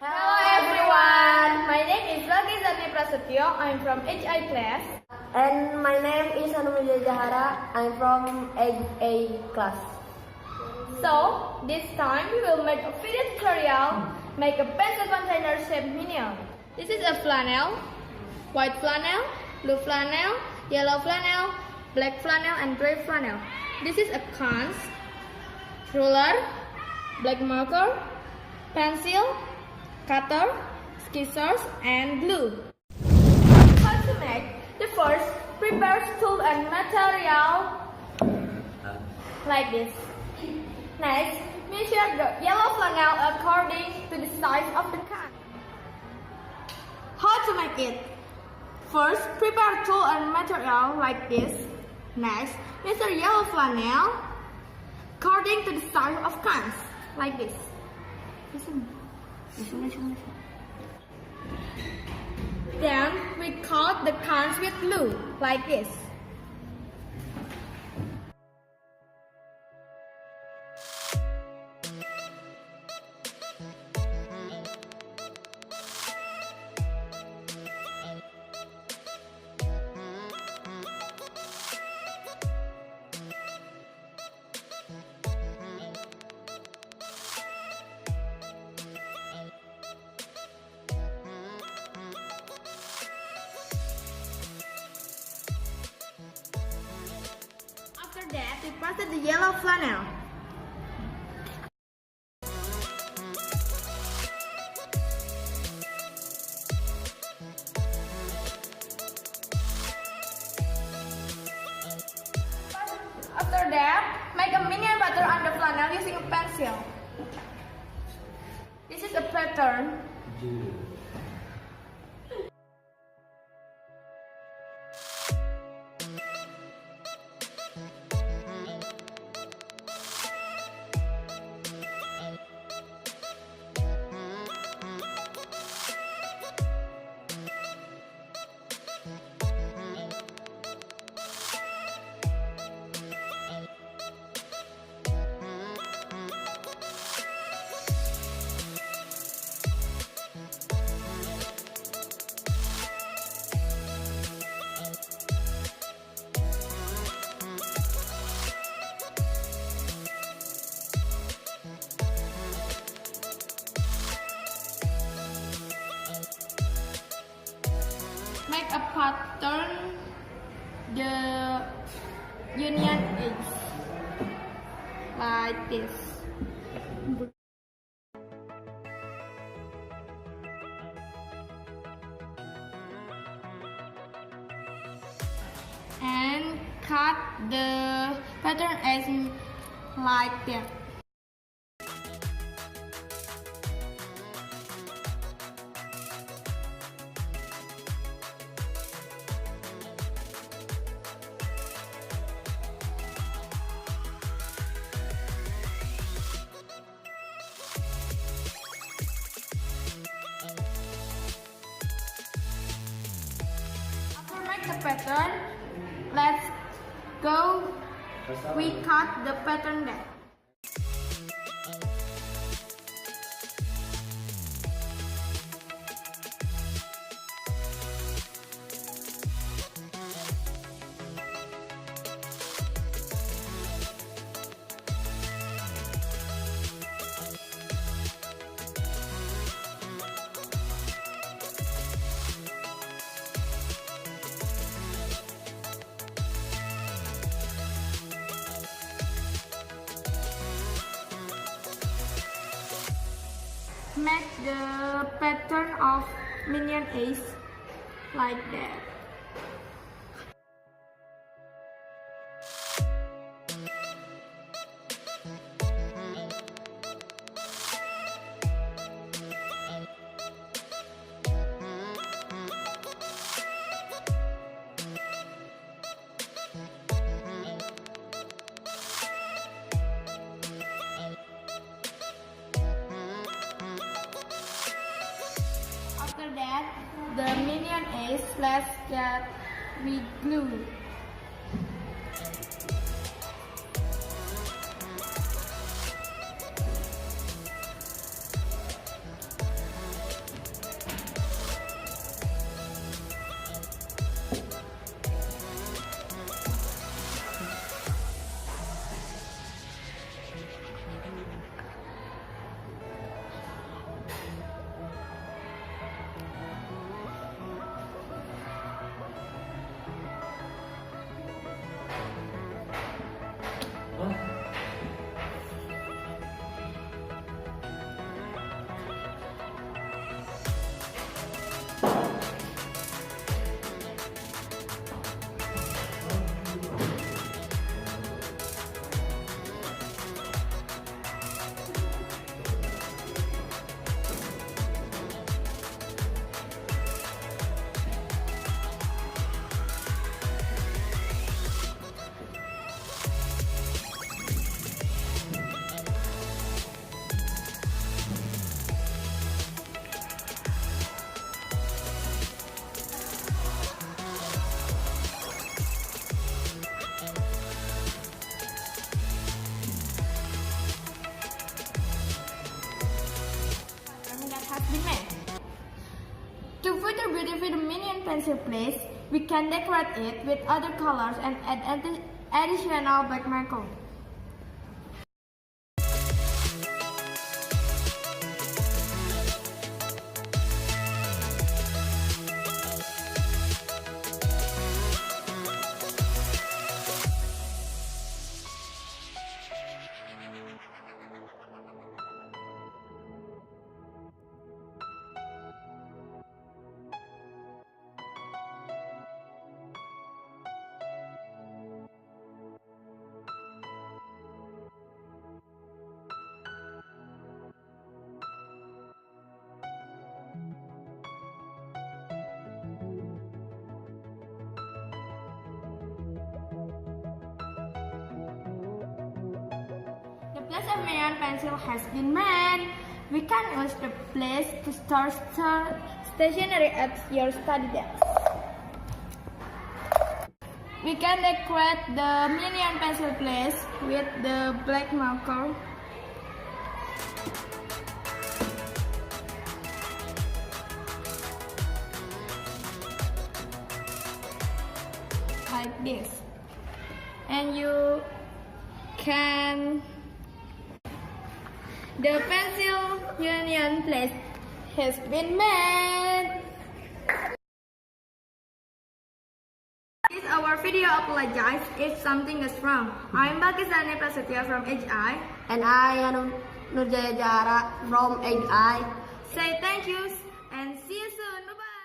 Hello everyone, my name is Lagizani Prasetyo. I'm from HI class. And my name is Hanumija Jahara. I'm from 8A class. So, this time we will make a video tutorial, make a pencil container shaped minion. This is a flannel, white flannel, blue flannel, yellow flannel, black flannel and gray flannel. This is a cans, ruler, black marker, pencil, cutter, scissors and glue. How to make? The first, prepare tool and material like this. Next, measure the yellow flannel according to the size of the can. How to make it? First, prepare tool and material like this. Next, measure yellow flannel according to the size of cans like this. Then we cut the cans with glue like this. After that, we press the yellow flannel. After that, make a minion pattern on the flannel using a pencil. This is a pattern. Make a pattern the union is like this. And cut the pattern as like that. The pattern, let's go. We cut the pattern there. Make the pattern of minion ace like that. After that, the minion is let's get with glue. pencil place, we can decorate it with other colors and add additional black marker. The place of minion pencil has been made. We can use the place to store stationery at your study desk. We can decorate the minion pencil place with the black marker. Like this. And you can the pencil union place has been made. This is our video. Apologize if something is wrong. I'm Bakisani Prasetya from HI. And I am Nurjaya Jahara from 8I. Say thank you and see you soon. Bye bye.